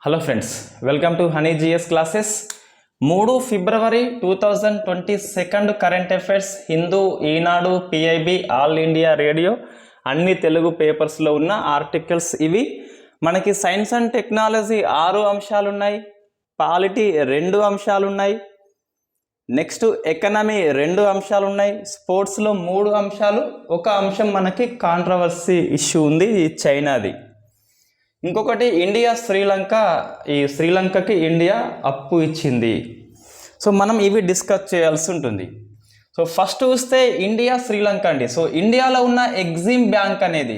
Hello friends, welcome to honey GS classes. 3 February 2022 current affairs Hindu, Eenadu, PIB, all India radio అన్ని తెలుగు పేపర్స్లో ఉన్న articles ఇవి. మనకి సైన్స్ అండ్ టెక్నాలజీ 6 అంశాలు ఉన్నాయి, పాలిటీ 2 అంశాలు ఉన్నాయి, నెక్స్ట్ ఎకనమీ 2 అంశాలు ఉన్నాయి, స్పోర్ట్స్లో 3 అంశాలు, ఒక అంశం మనకి కాంట్రవర్సీ ఇష్యూ ఉంది, చైనాది. ఇంకొకటి ఇండియా శ్రీలంక, ఈ శ్రీలంకకి ఇండియా అప్పు ఇచ్చింది. సో మనం ఇవి డిస్కస్ చేయాల్సి ఉంటుంది. సో ఫస్ట్ చూస్తే ఇండియా శ్రీలంక అండి. సో ఇండియాలో ఉన్న ఎగ్జిమ్ బ్యాంక్ అనేది,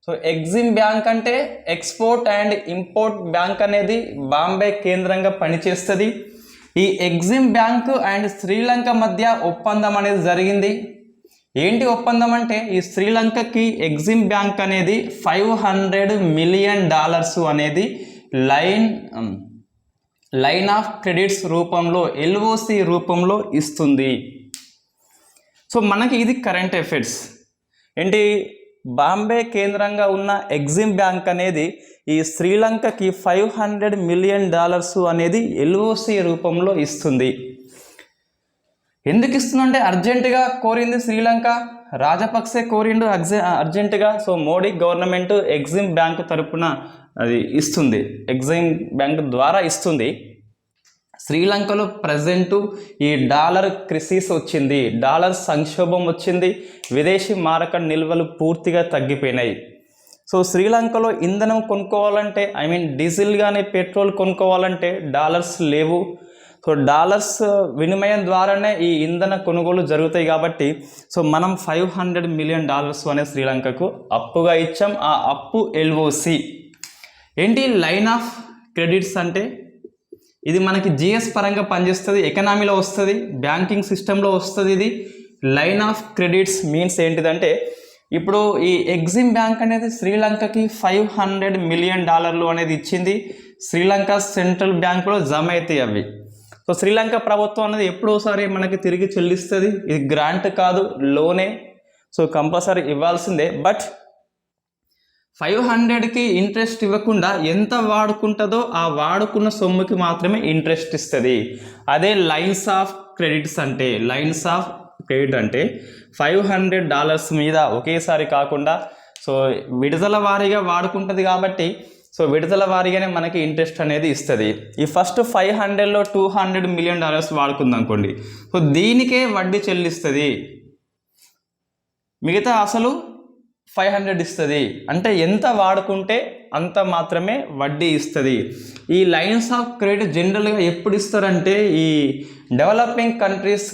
సో ఎగ్జిమ్ బ్యాంక్ అంటే ఎక్స్పోర్ట్ అండ్ ఇంపోర్ట్ బ్యాంక్ అనేది బాంబే కేంద్రంగా పనిచేస్తుంది. ఈ ఎగ్జిమ్ బ్యాంక్ అండ్ శ్రీలంక మధ్య ఒప్పందం అనేది జరిగింది. ఏంటి ఒప్పందం అంటే, ఈ శ్రీలంకకి ఎగ్జిమ్ బ్యాంక్ అనేది $500 మిలియన్ అనేది లైన్ ఆఫ్ క్రెడిట్స్ రూపంలో, ఎల్ఓసి రూపంలో ఇస్తుంది. సో మనకి ఇది కరెంట్ అఫైర్స్ ఏంటి, బాంబే కేంద్రంగా ఉన్న ఎగ్జిమ్ బ్యాంక్ అనేది ఈ శ్రీలంకకి $500 మిలియన్ అనేది ఎల్ఓసి రూపంలో ఇస్తుంది. ఎందుకు ఇస్తుందంటే అర్జెంటుగా కోరింది శ్రీలంక, రాజపక్సే కోరిండు అర్జెంటుగా. So Modi government Exim bank తరపున అది ఇస్తుంది, ఎగ్జిమ్ బ్యాంక్ ద్వారా ఇస్తుంది. శ్రీలంకలో ప్రజెంటు ఈ డాలర్ క్రిసిస్ వచ్చింది, డాలర్ సంక్షోభం వచ్చింది, విదేశీ మారక నిల్వలు పూర్తిగా తగ్గిపోయినాయి. సో శ్రీలంకలో ఇంధనం కొనుక్కోవాలంటే, డీజిల్ కానీ పెట్రోల్ కొనుక్కోవాలంటే డాలర్స్ లేవు. సో డాలర్స్ వినిమయం ద్వారానే ఈ ఇంధన కొనుగోలు జరుగుతాయి కాబట్టి, సో మనం $500 మిలియన్ అనే శ్రీలంకకు అప్పుగా ఇచ్చాం. ఆ అప్పు ఎల్ఓసి ఏంటి, లైన్ ఆఫ్ క్రెడిట్స్ అంటే ఇది మనకి జిఎస్ పరంగా పనిచేస్తుంది, ఎకనామీలో వస్తుంది, బ్యాంకింగ్ సిస్టంలో వస్తుంది. ఇది లైన్ ఆఫ్ క్రెడిట్స్ మీన్స్ ఏంటిదంటే, ఇప్పుడు ఈ ఎగ్జిమ్ బ్యాంక్ అనేది శ్రీలంకకి $500 మిలియన్ అనేది ఇచ్చింది. శ్రీలంక సెంట్రల్ బ్యాంకులో జమ అవుతాయి అవి. సో శ్రీలంక ప్రభుత్వం అనేది ఎప్పుడోసారి మనకి తిరిగి చెల్లిస్తుంది. ఇది గ్రాంట్ కాదు, లోనే. సో కంపల్సరీ ఇవ్వాల్సిందే. బట్ 500కి ఇంట్రెస్ట్ ఇవ్వకుండా ఎంత వాడుకుంటుందో ఆ వాడుకున్న సొమ్ముకి మాత్రమే ఇంట్రెస్ట్ ఇస్తుంది. అదే లైన్స్ ఆఫ్ క్రెడిట్స్ అంటే, లైన్స్ ఆఫ్ క్రెడిట్ అంటే $500 మీద ఒకేసారి కాకుండా, సో విడుదల వారీగా వాడుకుంటుంది కాబట్టి, సో విడుదల వారీగానే మనకి ఇంట్రెస్ట్ అనేది ఇస్తుంది. ఈ ఫస్ట్ 500లో $200 మిలియన్ వాడుకుందాం అనుకోండి, సో దీనికే వడ్డీ చెల్లిస్తుంది. మిగతా అసలు 500 ఇస్తుంది. అంటే ఎంత వాడుకుంటే అంత మాత్రమే వడ్డీ ఇస్తుంది. ఈ లైన్స్ ఆఫ్ క్రెడిట్ జనరల్గా ఎప్పుడు ఇస్తారంటే, ఈ డెవలపింగ్ కంట్రీస్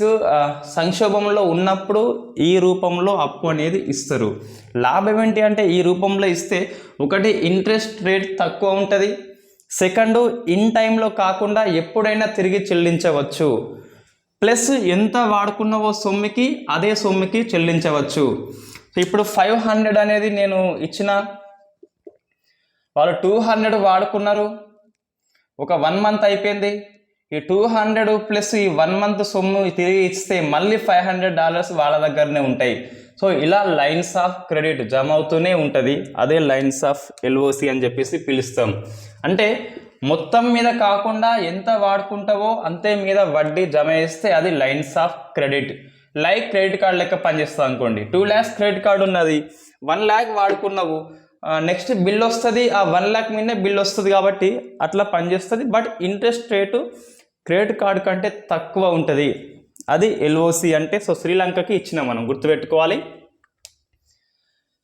సంక్షోభంలో ఉన్నప్పుడు ఈ రూపంలో అప్పు అనేది ఇస్తారు. లాభం ఏంటి అంటే, ఈ రూపంలో ఇస్తే ఒకటి ఇంట్రెస్ట్ రేట్ తక్కువ ఉంటుంది, సెకండ్ ఇన్ టైంలో కాకుండా ఎప్పుడైనా తిరిగి చెల్లించవచ్చు, ప్లస్ ఎంత వాడుకున్నవో సొమ్ముకి అదే సొమ్ముకి చెల్లించవచ్చు. ఇప్పుడు 500 అనేది నేను ఇచ్చిన, వాళ్ళు 200 వాడుకున్నారు, ఒక 1 మంత్ అయిపోయింది. ఈ 200 ప్లస్ ఈ 1 మంత్ సొమ్ము తిరిగి ఇస్తే మళ్ళీ $500 వాళ్ళ దగ్గరనే ఉంటాయి. సో ఇలా లైన్స్ ఆఫ్ క్రెడిట్ జమ అవుతూనే ఉంటుంది. అదే లైన్స్ ఆఫ్ ఎల్ఓసి అని చెప్పేసి పిలుస్తాం. అంటే మొత్తం మీద కాకుండా ఎంత వాడుకుంటావో అంతే మీద వడ్డీ జమ చేస్తే అది lines of credit. Like credit card లెక్క పనిచేస్తుంది అనుకోండి. 2 lakhs క్రెడిట్ కార్డు ఉన్నది, 1 lakh వాడుకున్నావు, నెక్స్ట్ బిల్ వస్తుంది, ఆ 1 lakh మీదనే బిల్ వస్తుంది కాబట్టి అట్లా పనిచేస్తుంది. But interest rate credit card కంటే తక్కువ ఉంటుంది. అది ఎల్ఓసి అంటే. సో శ్రీలంకకి ఇచ్చిన మనం గుర్తుపెట్టుకోవాలి.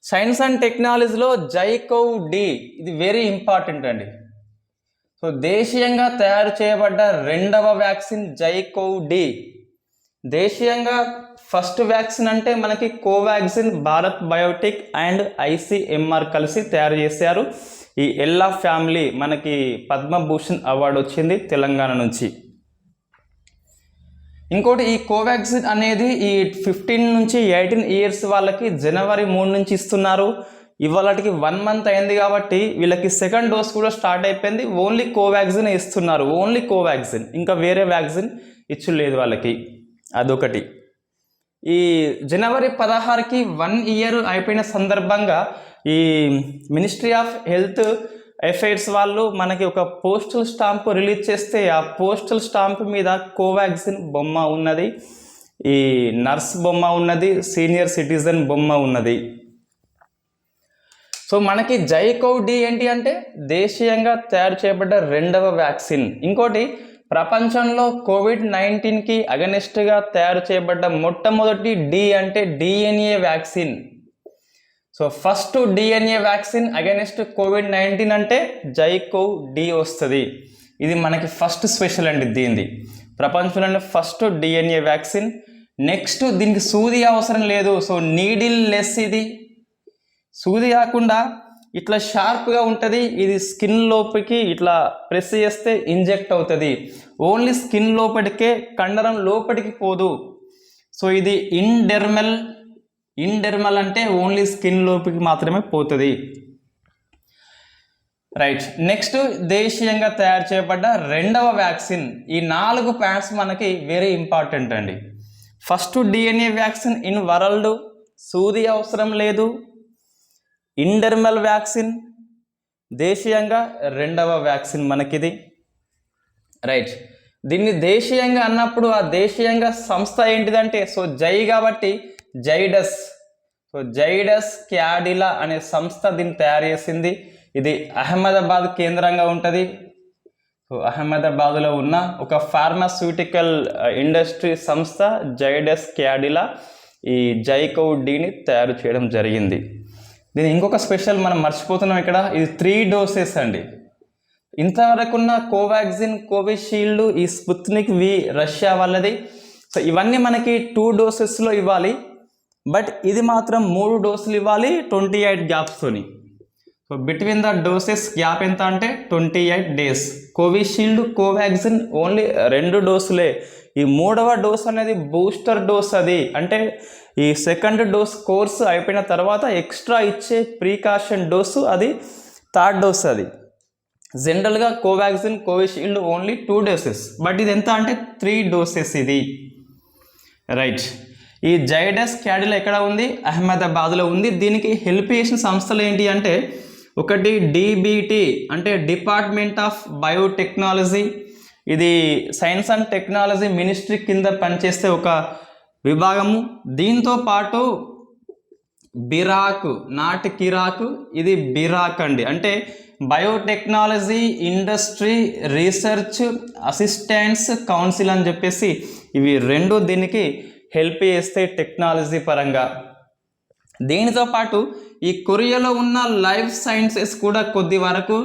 సైన్స్ అండ్ టెక్నాలజీలో జైకోవ్-డి, ఇది వెరీ ఇంపార్టెంట్ అండి. సో దేశీయంగా తయారు చేయబడ్డ 2వ వ్యాక్సిన్ జైకోవ్-డి. దేశీయంగా ఫస్ట్ వ్యాక్సిన్ అంటే మనకి Covaxin, Bharat Biotech and ICMR కలిసి తయారు చేశారు. ఈ ఎల్లా ఫ్యామిలీ మనకి పద్మభూషణ్ అవార్డు వచ్చింది తెలంగాణ నుంచి. ఇంకోటి, ఈ కోవాక్సిన్ అనేది ఈ 15 నుంచి 18 ఇయర్స్ వాళ్ళకి జనవరి 3 నుంచి ఇస్తున్నారు. ఇవాళకి 1 మంత్ అయింది కాబట్టి వీళ్ళకి సెకండ్ డోస్ కూడా స్టార్ట్ అయిపోయింది. ఓన్లీ కోవాక్సిన్ ఇస్తున్నారు, ఓన్లీ కోవాక్సిన్, ఇంకా వేరే వ్యాక్సిన్ ఇచ్చలేదు వాళ్ళకి. అదొకటి. ఈ జనవరి 16కి 1 year అయిపోయిన సందర్భంగా ఈ మినిస్ట్రీ ఆఫ్ హెల్త్ ఎఫైర్స్ వాళ్ళు మనకి ఒక పోస్టల్ స్టాంప్ రిలీజ్ చేస్తే ఆ పోస్టల్ స్టాంప్ మీద కోవాక్సిన్ బొమ్మ ఉన్నది, ఈ నర్స్ బొమ్మ ఉన్నది, సీనియర్ సిటిజన్ బొమ్మ ఉన్నది. సో మనకి జైకోవ్-డి ఏంటి అంటే దేశీయంగా తయారు చేయబడ్డ రెండవ వ్యాక్సిన్. ఇంకోటి ప్రపంచంలో కోవిడ్-19కి అగెనిస్ట్గా తయారు చేయబడ్డ మొట్టమొదటి డి అంటే DNA vaccine. So first DNA vaccine against COVID-19 అంటే జైకోవ్-డి వస్తుంది. ఇది మనకి ఫస్ట్ స్పెషల్ అండి దీనిది, ప్రపంచంలోనే ఫస్ట్ డిఎన్ఏ వ్యాక్సిన్. నెక్స్ట్ దీనికి సూది అవసరం లేదు, సో నీడిల్ లెస్, ఇది సూది కాకుండా ఇట్లా షార్ప్గా ఉంటుంది. ఇది స్కిన్ లోపలికి ఇట్లా ప్రెస్ చేస్తే ఇంజెక్ట్ అవుతుంది. ఓన్లీ స్కిన్ లోపలికే, కండరం లోపలికి పోదు. సో ఇది ఇండెర్మల్ అంటే ఓన్లీ స్కిన్ లోపలికి మాత్రమే పోతుంది. రైట్, నెక్స్ట్ దేశీయంగా తయారు చేయబడ్డ రెండవ వ్యాక్సిన్. ఈ 4 పాయింట్స్ మనకి వెరీ ఇంపార్టెంట్ అండి. First DNA vaccine in world, సూది అవసరం లేదు, ఇండెర్మల్ వ్యాక్సిన్, దేశీయంగా రెండవ వ్యాక్సిన్ మనకిది. రైట్, దీన్ని దేశీయంగా అన్నప్పుడు ఆ దేశీయంగా సంస్థ ఏంటిదంటే సో జై కాబట్టి జైడస్. సో జైడస్ క్యాడిలా అనే సంస్థ దీన్ని తయారు చేసింది. ఇది అహ్మదాబాద్ కేంద్రంగా ఉంటుంది. సో అహ్మదాబాద్లో ఉన్న ఒక ఫార్మాస్యూటికల్ ఇండస్ట్రీ సంస్థ జైడస్ క్యాడిలా ఈ జైకోవ్-డిని తయారు చేయడం జరిగింది. దీని ఇంకొక స్పెషల్ మనం మర్చిపోతున్నాం ఇక్కడ, ఇది 3 డోసెస్ అండి. ఇంతవరకు ఉన్న కోవాక్సిన్, కోవిషీల్డ్, ఈ స్పుత్నిక్ వి రష్యా వాళ్ళది. సో ఇవన్నీ మనకి 2 డోసెస్లో ఇవ్వాలి, బట్ ఇది మాత్రం 3 డోసులు ఇవ్వాలి 28 గ్యాప్స్తోని. So between the doses gap ఎంత అంటే 28 days. కోవిషీల్డ్, కోవాక్సిన్ ఓన్లీ 2 డోసులే. ఈ 3వ డోస్ అనేది బూస్టర్ డోస్. అది అంటే ఈ సెకండ్ డోస్ కోర్సు అయిపోయిన తర్వాత ఎక్స్ట్రా ఇచ్చే ప్రికాషన్ డోసు, అది 3rd డోస్. అది జనరల్గా Covaxin, Covishield only 2 doses, but ఇది ఎంత అంటే 3 డోసెస్ ఇది. రైట్, ఈ జైడస్ క్యాడిలా ఎక్కడ ఉంది? అహ్మదాబాద్లో ఉంది. దీనికి హెల్ప్ చేసిన సంస్థలు ఏంటి అంటే ఒకటి డిబిటి అంటే డిపార్ట్మెంట్ ఆఫ్ బయోటెక్నాలజీ. ఇది సైన్స్ అండ్ టెక్నాలజీ మినిస్ట్రీ కింద పనిచేస్తే ఒక విభాగము. దీంతో పాటు బిరాక్, నాట్ కిరాక్, ఇది బిరాక్ అండి, అంటే biotechnology industry research assistants council అని చెప్పేసి ఇవి 2 దీనికి హెల్ప్ చేస్తాయి టెక్నాలజీ పరంగా. దీనితో పాటు ఈ కొరియాలో ఉన్న లైఫ్ సైన్సెస్ కూడా కొద్ది వరకు,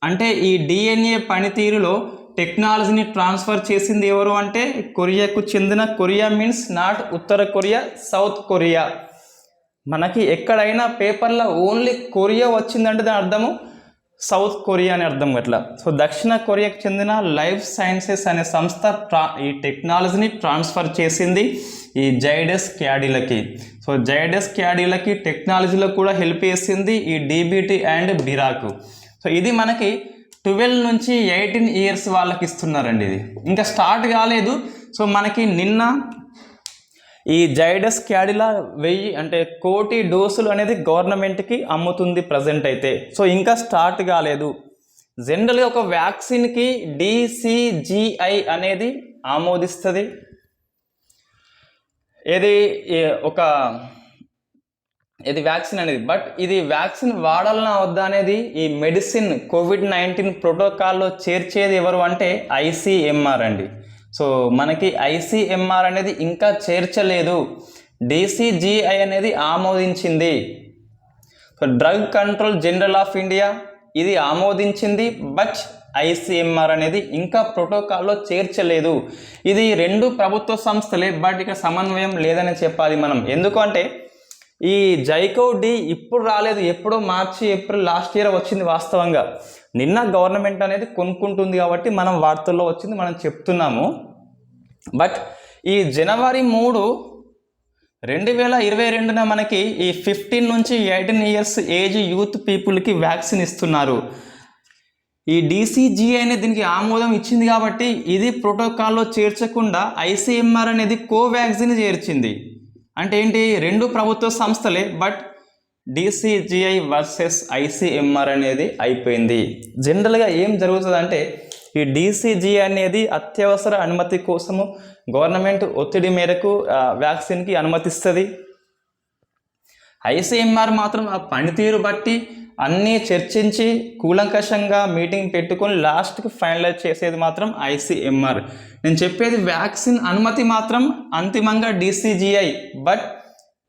అంటే ఈ డిఎన్ఏ పనితీరులో టెక్నాలజీని ట్రాన్స్ఫర్ చేసింది ఎవరు అంటే కొరియాకు చెందిన, కొరియా మీన్స్ నాట్ ఉత్తర కొరియా, సౌత్ కొరియా. మనకి ఎక్కడైనా పేపర్లో ఓన్లీ కొరియా వచ్చిందంటే దాని అర్థము సౌత్ కొరియా అని అర్థం అట్లా. సో దక్షిణ కొరియాకు చెందిన లైఫ్ సైన్సెస్ అనే సంస్థ ఈ టెక్నాలజీని ట్రాన్స్ఫర్ చేసింది ఈ జైడస్ క్యాడిలాకి. సో జైడస్ క్యాడిలాకి టెక్నాలజీలో కూడా హెల్ప్ చేసింది ఈ డిబిటి అండ్ బిరాక్. సో ఇది మనకి 12 నుంచి 18 years వాళ్ళకి ఇస్తున్నారండి. ఇది ఇంకా స్టార్ట్ కాలేదు. సో మనకి నిన్న ఈ జైడస్ క్యాడిలా 1000 అంటే 1 కోటి డోసులు అనేది గవర్నమెంట్కి అమ్ముతుంది ప్రజెంట్ అయితే. సో ఇంకా స్టార్ట్ కాలేదు. జనరల్గా ఒక వ్యాక్సిన్కి DCGI అనేది ఆమోదిస్తుంది. ఇది వ్యాక్సిన్ అనేది, బట్ ఇది వ్యాక్సిన్ వాడాలన్నా వద్దా అనేది ఈ మెడిసిన్ కోవిడ్-19 ప్రోటోకాల్లో చేర్చేది ఎవరు అంటే ICMR అండి. సో మనకి ICMR అనేది ఇంకా చేర్చలేదు. DCGI అనేది ఆమోదించింది. So drug control general of India ఇది ఆమోదించింది, బట్ ICMR అనేది ఇంకా ప్రోటోకాల్లో చేర్చలేదు. ఇది 2 ప్రభుత్వ సంస్థలే, బట్ ఇక సమన్వయం లేదని చెప్పాలి మనం. ఎందుకంటే ఈ జైకోవ్-డి ఇప్పుడు రాలేదు, ఎప్పుడో మార్చి ఏప్రిల్ లాస్ట్ ఇయర్ వచ్చింది. వాస్తవంగా నిన్న గవర్నమెంట్ అనేది కొనుక్కుంటుంది కాబట్టి మనం వార్తల్లో వచ్చింది, మనం చెప్తున్నాము. బట్ ఈ జనవరి 3, 2022 మనకి ఈ 15 నుంచి 18 years ఏజ్ యూత్ పీపుల్కి వ్యాక్సిన్ ఇస్తున్నారు. ఈ DCGI అనేది దీనికి ఆమోదం ఇచ్చింది కాబట్టి ఇది ప్రోటోకాల్లో చేర్చకుండా ICMR అనేది కోవాక్సిన్ చేర్చింది. అంటే ఏంటి, 2 ప్రభుత్వ సంస్థలే, బట్ DCGI వర్సెస్ ICMR అనేది అయిపోయింది. జనరల్గా ఏం జరుగుతుందంటే ఈ DCGI అనేది అత్యవసర అనుమతి కోసము గవర్నమెంట్ ఒత్తిడి మేరకు వ్యాక్సిన్కి అనుమతిస్తుంది. ICMR మాత్రం ఆ పనితీరు బట్టి అన్నీ చర్చించి కూలంకషంగా మీటింగ్ పెట్టుకొని లాస్ట్కి ఫైనలైజ్ చేసేది మాత్రం ICMR. నేను చెప్పేది వ్యాక్సిన్ అనుమతి మాత్రం అంతిమంగా DCGI, బట్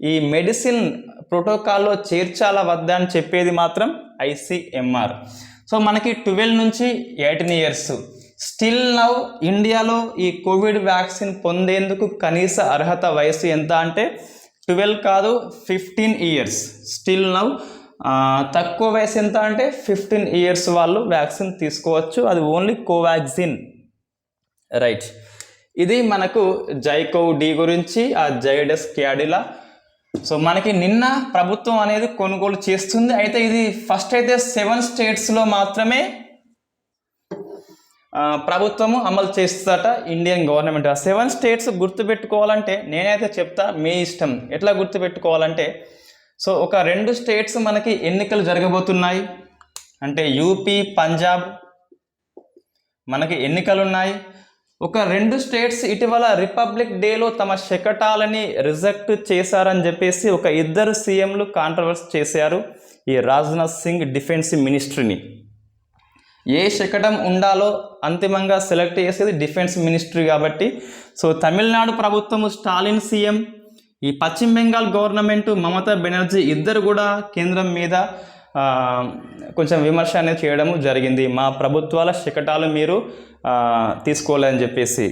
ఈ మెడిసిన్ ప్రోటోకాల్లో చేర్చాలా వద్దా అని చెప్పేది మాత్రం ICMR. సో మనకి 12 నుంచి 18 ఇయర్స్ స్టిల్ నౌ ఇండియాలో ఈ కోవిడ్ వ్యాక్సిన్ పొందేందుకు కనీస అర్హత వయసు ఎంత అంటే 12 కాదు 15 ఇయర్స్. స్టిల్ నౌ తక్కువ వయసు ఎంత అంటే 15 ఇయర్స్ వాళ్ళు వ్యాక్సిన్ తీసుకోవచ్చు. అది ఓన్లీ కోవాక్సిన్, రైట్. ఇది మనకు జైకోవ్-D గురించి, ఆ జైడస్ క్యాడిలా. సో మనకి నిన్న ప్రభుత్వం అనేది కొనుగోలు చేస్తుంది. అయితే ఇది ఫస్ట్ అయితే 7 స్టేట్స్లో మాత్రమే ప్రభుత్వము అమలు చేస్తుందట ఇండియన్ గవర్నమెంట్. ఆ 7 స్టేట్స్ గుర్తుపెట్టుకోవాలంటే నేనైతే చెప్తా, మీ ఇష్టం ఎట్లా గుర్తుపెట్టుకోవాలంటే, సో ఒక 2 స్టేట్స్ మనకి ఎన్నికలు జరగబోతున్నాయి. అంటే యూపీ, పంజాబ్ మనకి ఎన్నికలు ఉన్నాయి. ఒక 2 స్టేట్స్ ఇటీవల రిపబ్లిక్ డేలో తమ శకటాలని రిజెక్ట్ చేశారని చెప్పేసి ఒక 2 సీఎంలు కాంట్రవర్సీ చేశారు ఈ రాజ్నాథ్ సింగ్ డిఫెన్స్ మినిస్ట్రీని. ఏ శకటం ఉండాలో అంతిమంగా సెలెక్ట్ చేసేది డిఫెన్స్ మినిస్ట్రీ కాబట్టి. సో తమిళనాడు ప్రభుత్వము స్టాలిన్ సీఎం, ఈ పశ్చిమ బెంగాల్ గవర్నమెంట్ మమతా బెనర్జీ ఇద్దరు కూడా కేంద్రం మీద కొంచెం విమర్శ అనేది చేయడము జరిగింది. మా ప్రభుత్వాల శకటాలు మీరు తీసుకోవాలని చెప్పేసి.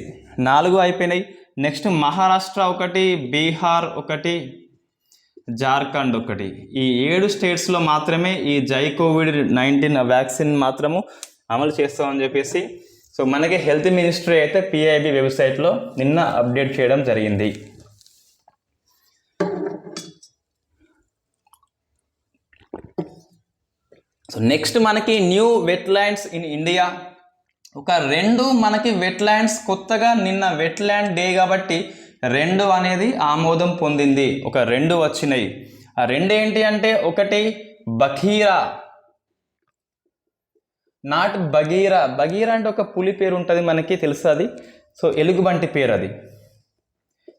4 అయిపోయినాయి. నెక్స్ట్ మహారాష్ట్ర ఒకటి, బీహార్ ఒకటి, జార్ఖండ్ ఒకటి. ఈ 7 స్టేట్స్లో మాత్రమే ఈ కోవిడ్-19 వ్యాక్సిన్ మాత్రము అమలు చేస్తామని చెప్పేసి సో మనకి హెల్త్ మినిస్ట్రీ అయితే PIB వెబ్సైట్లో నిన్న అప్డేట్ చేయడం జరిగింది. సో నెక్స్ట్ మనకి న్యూ వెట్లాండ్స్ ఇన్ ఇండియా. ఒక 2 మనకి వెట్లాండ్స్ కొత్తగా నిన్న వెట్లాండ్ డే కాబట్టి 2 అనేది ఆమోదం పొందింది. ఒక 2 వచ్చినాయి. ఆ 2 ఏంటి అంటే, ఒకటి బఘీరా, నాట్ బగీరా. బగీరా అంటే ఒక పులి పేరు ఉంటుంది మనకి తెలుసు, అది సో ఎలుగుబంటి పేరు. అది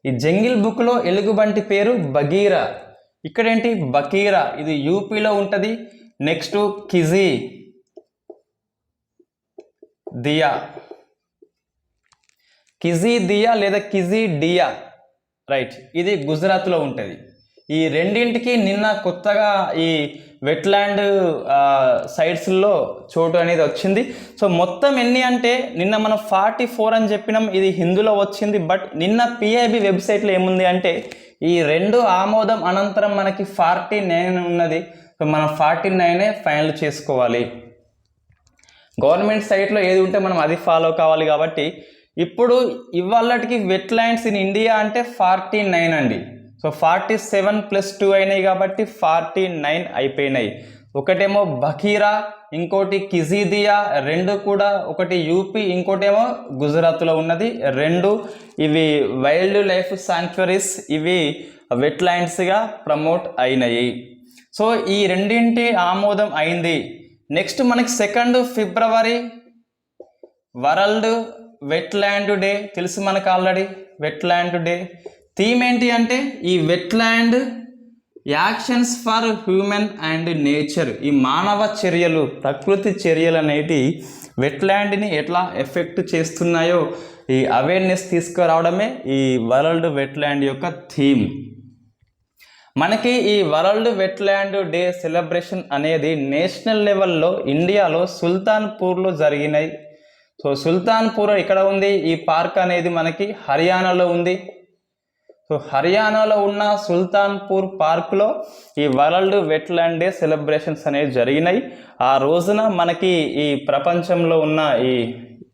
ఈ జంగిల్ బుక్లో ఎలుగుబంటి పేరు బగీరా. ఇక్కడేంటి బకీరా, ఇది యూపీలో ఉంటుంది. నెక్స్ట్ కిజీ దియా, కిజీ దియా లేదా కిజీ డియా, రైట్, ఇది గుజరాత్లో ఉంటుంది. ఈ రెండింటికి నిన్న కొత్తగా ఈ వెట్లాండ్ సైట్స్లో చోటు అనేది వచ్చింది. సో మొత్తం ఎన్ని అంటే నిన్న మనం 44 అని చెప్పినాం, ఇది హిందీలో వచ్చింది. బట్ నిన్న PIB వెబ్సైట్లో ఏముంది అంటే, ఈ 2 ఆమోదం అనంతరం మనకి 49 ఉన్నది. సో మనం 49 ఫైనల్ చేసుకోవాలి. గవర్నమెంట్ సైట్లో ఏది ఉంటే మనం అది ఫాలో కావాలి. కాబట్టి ఇప్పుడు ఇవాళకి వెట్లాండ్స్ ఇన్ ఇండియా అంటే 49 అండి. సో 47 + 2 అయినాయి కాబట్టి 49 అయిపోయినాయి. ఒకటేమో బకీరా, ఇంకోటి కిజీదియా, 2 కూడా, ఒకటి యూపీ, ఇంకోటేమో గుజరాత్లో ఉన్నది. 2 ఇవి వైల్డ్ లైఫ్ శాంక్చురీస్, ఇవి వెట్లాండ్స్గా ప్రమోట్ అయినాయి. సో ఈ రెండింటి ఆమోదం అయింది. నెక్స్ట్ మనకి 2 ఫిబ్రవరి వరల్డ్ వెట్లాండ్ డే తెలుసు మనకు ఆల్రెడీ. వెట్లాండ్ డే థీమ్ ఏంటి అంటే, ఈ wetland actions for human and nature. ఈ మానవ చర్యలు, ప్రకృతి చర్యలు అనేటి వెట్లాండ్ని ఎట్లా ఎఫెక్ట్ చేస్తున్నాయో ఈ అవేర్నెస్ తీసుకురావడమే ఈ వరల్డ్ వెట్లాండ్ యొక్క థీమ్. మనకి ఈ వరల్డ్ వెట్లాండ్ డే సెలబ్రేషన్ అనేది నేషనల్ లెవెల్లో ఇండియాలో సుల్తాన్పూర్లో జరిగినాయి. సో సుల్తాన్పూర్ ఇక్కడ ఉంది. ఈ పార్క్ అనేది మనకి హర్యానాలో ఉంది. సో హర్యానాలో ఉన్న సుల్తాన్పూర్ పార్క్లో ఈ వరల్డ్ వెట్లాండ్ డే సెలబ్రేషన్స్ అనేవి జరిగినాయి. ఆ రోజున మనకి ఈ ప్రపంచంలో ఉన్న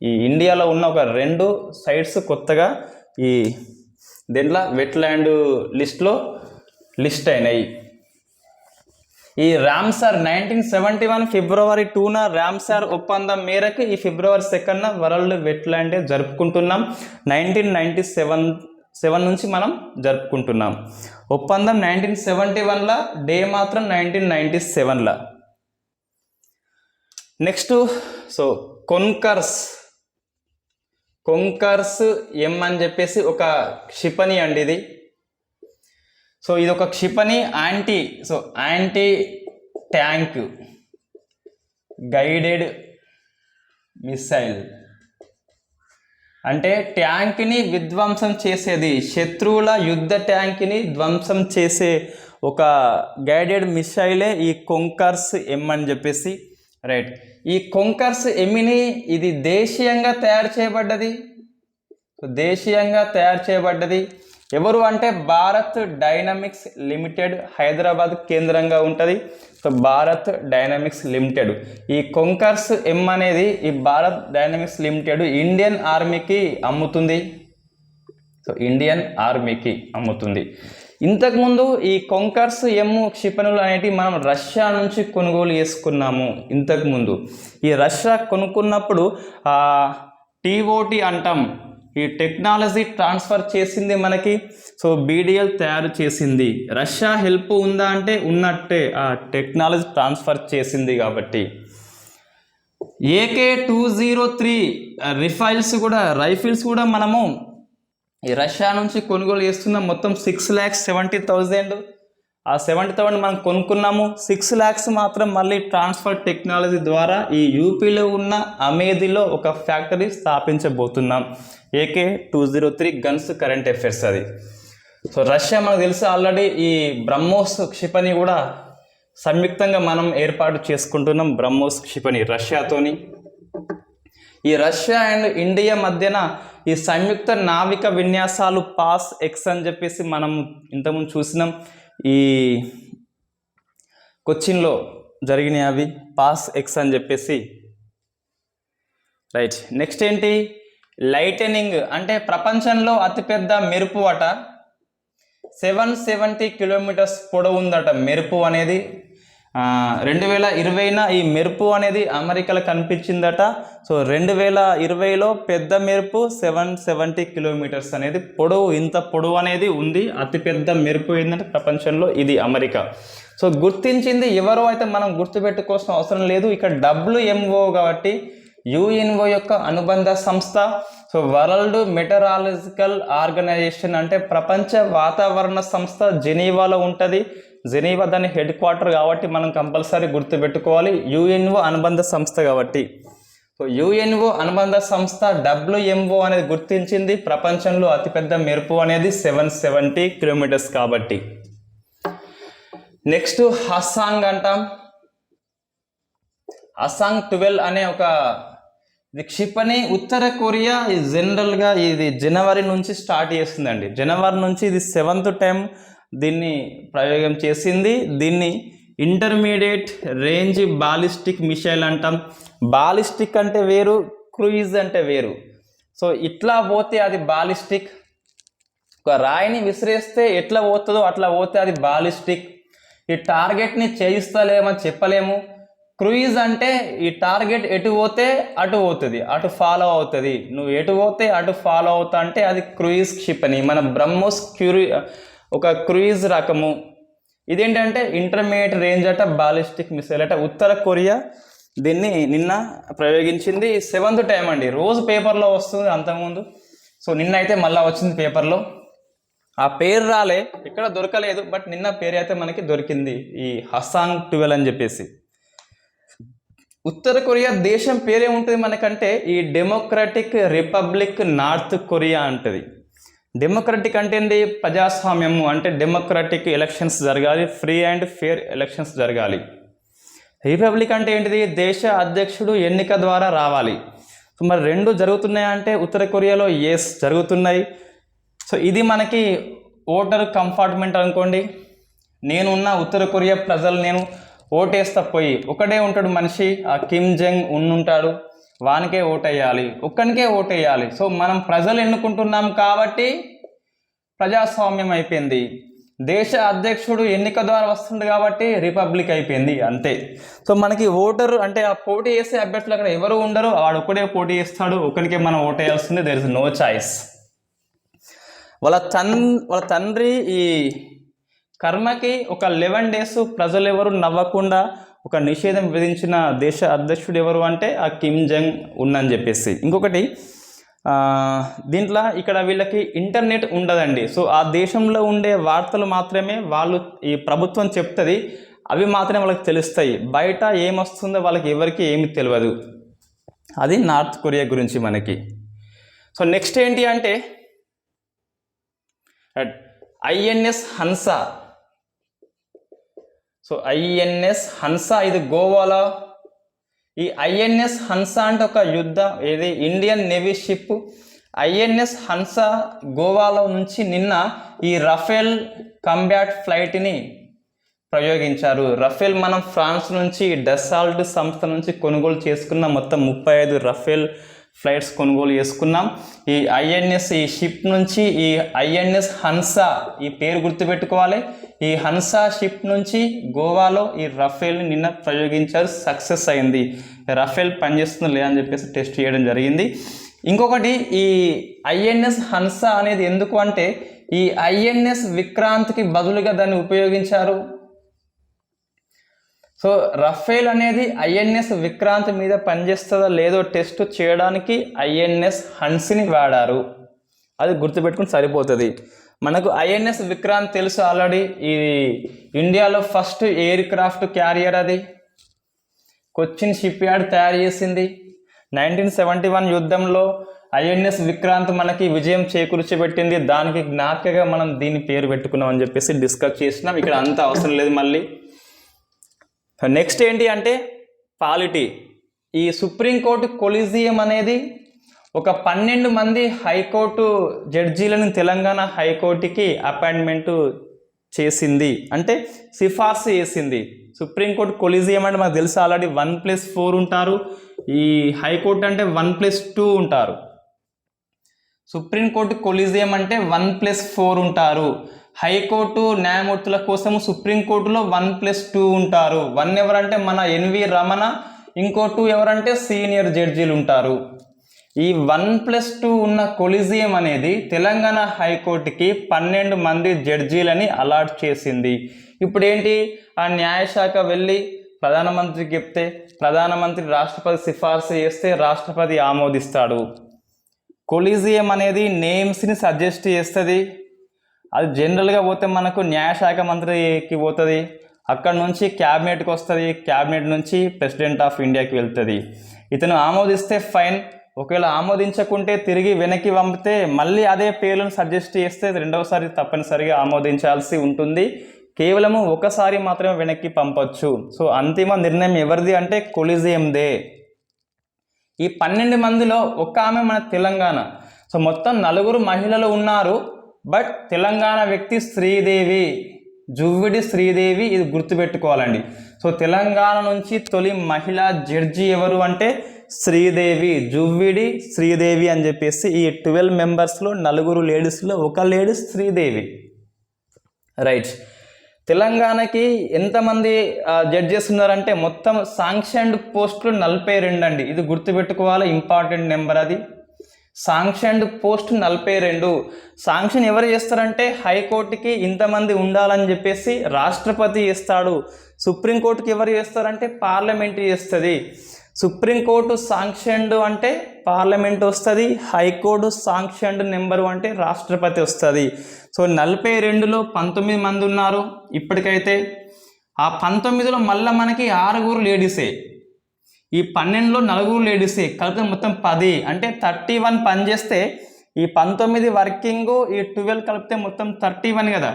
ఈ ఇండియాలో ఉన్న ఒక 2 సైట్స్ కొత్తగా ఈ దీంట్లో వెట్లాండ్ లిస్ట్లో లిస్ట్ అయినాయి. ఈ రామ్సార్ 1971 ఫిబ్రవరి 2న రామ్సార్ ఒప్పందం మేరకు ఈ ఫిబ్రవరి 2న వరల్డ్ వెట్లాండ్ డే జరుపుకుంటున్నాం. 1997 7 నుంచి మనం జరుపుకుంటున్నాం. ఒప్పందం 1971ల, డే మాత్రం 1997ల. నెక్స్ట్ సో కొంకర్స్ ఎం అని చెప్పేసి ఒక క్షిపణి అండి ఇది. సో ఇది ఒక క్షిపణి, యాంటీ ట్యాంక్ గైడెడ్ మిసైల్. అంటే ట్యాంక్ని విధ్వంసం చేసేది, శత్రువుల యుద్ధ ట్యాంక్ని ధ్వంసం చేసే ఒక గైడెడ్ మిసైలే ఈ కొంకర్స్ ఎం అని చెప్పేసి. రైట్, ఈ కొంకర్స్ ఎమ్మిని ఇది దేశీయంగా తయారు చేయబడ్డది. ఎవరు అంటే భారత్ డైనమిక్స్ లిమిటెడ్, హైదరాబాద్ కేంద్రంగా ఉంటుంది. So Bharat dynamics limited. ఈ కొంకర్స్ ఎం అనేది ఈ భారత్ డైనమిక్స్ లిమిటెడ్ ఇండియన్ ఆర్మీకి అమ్ముతుంది. ఇంతకుముందు ఈ కొంకర్స్ ఎం క్షిపణులు అనేటివి మనం రష్యా నుంచి కొనుగోలు చేసుకున్నాము. ఇంతకుముందు ఈ రష్యా కొనుక్కున్నప్పుడు టీఓటీ అంటాం, ఈ టెక్నాలజీ ట్రాన్స్ఫర్ చేసింది మనకి. సో బీడిఎల్ తయారు చేసింది. రష్యా హెల్ప్ ఉందా అంటే ఉన్నట్టే, ఆ టెక్నాలజీ ట్రాన్స్ఫర్ చేసింది కాబట్టి. AK-203 రైఫిల్స్ కూడా మనము ఈ రష్యా నుంచి కొనుగోలు చేస్తున్నాం. మొత్తం 6,70,000. ఆ 70,000 మనం కొనుక్కున్నాము. 6 lakhs మాత్రం మళ్ళీ ట్రాన్స్ఫర్ టెక్నాలజీ ద్వారా ఈ యూపీలో ఉన్న అమేధిలో ఒక ఫ్యాక్టరీ స్థాపించబోతున్నాం. AK-203 గన్స్ కరెంట్ అఫైర్స్ అది. సో రష్యా మనకు తెలుసు ఆల్రెడీ ఈ బ్రహ్మోస్ క్షిపణి కూడా సంయుక్తంగా మనం ఏర్పాటు చేసుకుంటున్నాం. బ్రహ్మోస్ క్షిపణి రష్యాతోని. ఈ రష్యా అండ్ ఇండియా మధ్యన ఈ సంయుక్త నావిక విన్యాసాలు PAS-X అని చెప్పేసి మనం ఇంతకుముందు చూసినాం. ఈ కొచ్చిన్లో జరిగినాయి అవి PAS-X అని చెప్పేసి. రైట్, నెక్స్ట్ ఏంటి? లైటనింగ్ అంటే ప్రపంచంలో అతిపెద్ద మెరుపు అట. 770 కిలోమీటర్స్ పొడవు ఉందట మెరుపు అనేది. 2020న ఈ మెరుపు అనేది అమెరికాలో కనిపించిందట. సో 2020లో పెద్ద మెరుపు 770 కిలోమీటర్స్ అనేది పొడవు, ఇంత పొడవు అనేది ఉంది. అతిపెద్ద మెరుపు ఏంటంటే ప్రపంచంలో ఇది అమెరికా. సో గుర్తించింది ఎవరో అయితే మనం గుర్తుపెట్టుకోవాల్సిన అవసరం లేదు. ఇక్కడ WMO కాబట్టి UNO యొక్క అనుబంధ సంస్థ. సో వరల్డ్ మెటరాలజికల్ ఆర్గనైజేషన్ అంటే ప్రపంచ వాతావరణ సంస్థ జెనీవాలో ఉంటుంది. జెనీవా దాని హెడ్ క్వార్టర్ కాబట్టి మనం కంపల్సరీ గుర్తుపెట్టుకోవాలి. UNO అనుబంధ సంస్థ కాబట్టి. సో UNO అనుబంధ సంస్థ WMO అనేది గుర్తించింది ప్రపంచంలో అతిపెద్ద మెరుపు అనేది 770 కిలోమీటర్స్ కాబట్టి. నెక్స్ట్ హసాంగ్ అంటాం. హసాంగ్ 12 అనే ఒక ఇది క్షిపణి. ఉత్తర కొరియా జనరల్గా ఇది జనవరి నుంచి స్టార్ట్ చేస్తుందండి. జనవరి నుంచి ఇది 7th టైం దీన్ని ప్రయోగం చేసింది. దీన్ని ఇంటర్మీడియట్ రేంజ్ బాలిస్టిక్ మిసైల్ అంటాం. బాలిస్టిక్ అంటే వేరు, క్రూయిజ్ అంటే వేరు. సో ఇట్లా పోతే అది బాలిస్టిక్. ఒక రాయిని విసిరేస్తే ఎట్లా పోతుందో అట్లా పోతే అది బాలిస్టిక్. ఈ టార్గెట్ని చేయిస్తలేమని చెప్పలేము. క్రూయిజ్ అంటే ఈ టార్గెట్ ఎటు పోతే అటు పోతుంది, అటు ఫాలో అవుతుంది. నువ్వు ఎటు పోతే అటు ఫాలో అవుతా అంటే అది క్రూయిజ్ క్షిపణి. మన బ్రహ్మోస్ ఒక క్రూయిజ్ రకము. ఇదేంటంటే ఇంటర్మీడియట్ రేంజ్ అట బాలిస్టిక్ మిసైల్ అట. ఉత్తర కొరియా దీన్ని నిన్న ప్రయోగించింది. 7th టైం అండి. రోజు పేపర్లో వస్తుంది అంతకుముందు. సో నిన్న అయితే మళ్ళీ వచ్చింది పేపర్లో. ఆ పేరు రాలే, ఇక్కడ దొరకలేదు. బట్ నిన్న పేరు అయితే మనకి దొరికింది, ఈ హసాంగ్ 12 అని చెప్పేసి. ఉత్తర కొరియా దేశం పేరే ఉంటుంది మనకంటే ఈ డెమోక్రటిక్ రిపబ్లిక్ నార్త్ కొరియా అంటది. డెమోక్రటిక్ అంటే ఏంటి? ప్రజాస్వామ్యము అంటే డెమోక్రటిక్ ఎలక్షన్స్ జరగాలి, ఫ్రీ అండ్ ఫేర్ ఎలక్షన్స్ జరగాలి. రిపబ్లిక్ అంటే ఏంటిది? దేశ అధ్యక్షుడు ఎన్నిక ద్వారా రావాలి. సో మరి రెండు జరుగుతున్నాయా అంటే ఉత్తర కొరియాలో ఎస్ జరుగుతున్నాయి. సో ఇది మనకి ఓటర్ కంపార్ట్మెంట్ అనుకోండి. నేనున్న ఉత్తర కొరియా ప్రజలు నేను ఓటేస్తా పోయి, ఒకడే ఉంటాడు మనిషి, ఆ కిమ్ జంగ్ ఉంటాడు, వానికే ఓటేయాలి, ఒక్కనికే ఓటేయాలి. సో మనం ప్రజలు ఎన్నుకుంటున్నాం కాబట్టి ప్రజాస్వామ్యం అయిపోయింది. దేశ అధ్యక్షుడు ఎన్నిక ద్వారా వస్తుంది కాబట్టి రిపబ్లిక్ అయిపోయింది, అంతే. సో మనకి ఓటరు అంటే ఆ పోటీ చేసే అభ్యర్థులు అక్కడ ఎవరు ఉండరు, వాడు ఒక్కడే పోటీ చేస్తాడు, ఒకరికే మనం ఓటేయాల్సింది. There is no choice. వాళ్ళ తండ్రి ఈ కర్మకి ఒక 11 days ప్రజలు ఎవరు నవ్వకుండా ఒక నిషేధం విధించిన దేశ అధ్యక్షుడు ఎవరు అంటే ఆ కిమ్ జంగ్ ఉన్ అని చెప్పేసి. ఇంకొకటి దీంట్లో ఇక్కడ వీళ్ళకి ఇంటర్నెట్ ఉండదండి. సో ఆ దేశంలో ఉండే వార్తలు మాత్రమే వాళ్ళు ఈ ప్రభుత్వం చెప్తుంది, అవి మాత్రమే వాళ్ళకి తెలుస్తాయి. బయట ఏమొస్తుందో వాళ్ళకి ఎవరికి ఏమి తెలియదు. అది నార్త్ కొరియా గురించి మనకి. సో నెక్స్ట్ ఏంటి అంటే INS Hansa. So INS Hansa ఇది గోవాలో. ఈ ఐఎన్ఎస్ హన్సా అంటే ఒక ఇది Indian navy ship. INS Hansa గోవాలో నుంచి నిన్న ఈ రఫేల్ కంబాట్ ఫ్లైట్ని ప్రయోగించారు. రఫేల్ మనం ఫ్రాన్స్ నుంచి డసాల్ట్ సంస్థ నుంచి కొనుగోలు చేసుకున్న మొత్తం 35 రఫేల్ ఫ్లైట్స్ కొనుగోలు చేసుకున్నాం. ఈ ఐఎన్ఎస్ ఈ షిప్ నుంచి ఈ ఐఎన్ఎస్ హన్సా ఈ పేరు గుర్తుపెట్టుకోవాలి. ఈ హన్సా షిప్ నుంచి గోవాలో ఈ రఫేల్ని నిన్న ప్రయోగించారు, సక్సెస్ అయింది. రఫేల్ పనిచేస్తుందో లేదని చెప్పేసి టెస్ట్ చేయడం జరిగింది. ఇంకొకటి ఈ ఐఎన్ఎస్ హన్సా అనేది ఎందుకు అంటే ఈ ఐఎన్ఎస్ విక్రాంత్కి బదులుగా దాన్ని ఉపయోగించారు. సో రఫేల్ అనేది ఐఎన్ఎస్ విక్రాంత్ మీద పనిచేస్తుందో లేదో టెస్ట్ చేయడానికి ఐఎన్ఎస్ హన్స్ని వాడారు. అది గుర్తుపెట్టుకుని సరిపోతుంది. మనకు ఐఎన్ఎస్ విక్రాంత్ తెలుసు ఆల్రెడీ. ఇది ఇండియాలో ఫస్ట్ ఎయిర్ క్రాఫ్ట్ క్యారియర్. అది కొచ్చిన్ షిప్ యార్డ్ తయారు చేసింది. 1971 యుద్ధంలో ఐఎన్ఎస్ విక్రాంత్ మనకి విజయం చేకూర్చబెట్టింది. దానికి జ్ఞాపికగా మనం దీని పేరు పెట్టుకున్నాం అని చెప్పేసి డిస్కస్ చేసినాం. ఇక్కడ అంత అవసరం లేదు మళ్ళీ. నెక్స్ట్ ఏంటి అంటే పాలిటీ. ఈ సుప్రీంకోర్టు కొలీజియం అనేది ఒక 12 మంది హైకోర్టు జడ్జీలను తెలంగాణ హైకోర్టుకి అపాయింట్మెంటు చేసింది, అంటే సిఫార్సు చేసింది. సుప్రీంకోర్టు కొలీజియం అంటే మనకు తెలుసు ఆల్రెడీ 1+4 ఉంటారు. ఈ హైకోర్టు అంటే 1+2 ఉంటారు. సుప్రీంకోర్టు కొలీజియం అంటే 1+4 ఉంటారు. హైకోర్టు న్యాయమూర్తుల కోసం సుప్రీంకోర్టులో 1+2 ఉంటారు. 1 ఎవరంటే మన ఎన్వి రమణ, ఇంకో 2 ఎవరంటే సీనియర్ జడ్జీలు ఉంటారు. ఈ 1+2 ఉన్న కొలీజియం అనేది తెలంగాణ హైకోర్టుకి 12 మంది జడ్జీలని అలాట్ చేసింది. ఇప్పుడు ఏంటి, ఆ న్యాయశాఖ వెళ్ళి ప్రధానమంత్రికి చెప్తే ప్రధానమంత్రి రాష్ట్రపతి సిఫార్సు చేస్తే రాష్ట్రపతి ఆమోదిస్తాడు. కొలీజియం అనేది నేమ్స్ని సజెస్ట్ చేస్తుంది. అది జనరల్గా పోతే మనకు న్యాయశాఖ మంత్రికి పోతుంది, అక్కడ నుంచి క్యాబినెట్కి వస్తుంది, క్యాబినెట్ నుంచి ప్రెసిడెంట్ ఆఫ్ ఇండియాకి వెళ్తుంది. ఇతను ఆమోదిస్తే ఫైన్, ఒకవేళ ఆమోదించకుంటే తిరిగి వెనక్కి పంపితే మళ్ళీ అదే పేర్లను సజెస్ట్ చేస్తే రెండవసారి తప్పనిసరిగా ఆమోదించాల్సి ఉంటుంది. కేవలము ఒకసారి మాత్రమే వెనక్కి పంపొచ్చు. సో అంతిమ నిర్ణయం ఎవరిది అంటే కొలీజియందే. ఈ 12 మందిలో ఒక ఆమె మన తెలంగాణ. సో మొత్తం 4 మహిళలు ఉన్నారు. బట్ తెలంగాణ వ్యక్తి శ్రీదేవి, జువ్విడి శ్రీదేవి. ఇది గుర్తుపెట్టుకోవాలండి. సో తెలంగాణ నుంచి తొలి మహిళా జడ్జి ఎవరు అంటే శ్రీదేవి, జువ్విడి శ్రీదేవి అని చెప్పేసి. ఈ 12 మెంబర్స్లో 4 లేడీస్లో ఒక లేడీ శ్రీదేవి. రైట్. తెలంగాణకి ఎంతమంది జడ్జెస్ ఉన్నారంటే మొత్తం శాంక్షన్డ్ పోస్టులు 42 అండి. ఇది గుర్తుపెట్టుకోవాలి, ఇంపార్టెంట్ నెంబర్ అది. Sanctioned post 42. శాంక్షన్ ఎవరు చేస్తారంటే హైకోర్టుకి ఇంతమంది ఉండాలని చెప్పేసి రాష్ట్రపతి చేస్తాడు. సుప్రీంకోర్టుకి ఎవరు చేస్తారంటే పార్లమెంట్ చేస్తుంది. సుప్రీంకోర్టు శాంక్షన్డ్ అంటే పార్లమెంట్ వస్తుంది, హైకోర్టు శాంక్షన్డ్ నెంబరు అంటే రాష్ట్రపతి వస్తుంది. సో 42లో 19 మంది ఉన్నారు ఇప్పటికైతే. ఆ 19లో మళ్ళీ మనకి 6 లేడీసే. ఈ 12లో 4 లేడీసే, కలిపితే మొత్తం 10 అంటే 31 పనిచేస్తే ఈ 19 వర్కింగ్, ఈ 12 కలిపితే మొత్తం 31 కదా.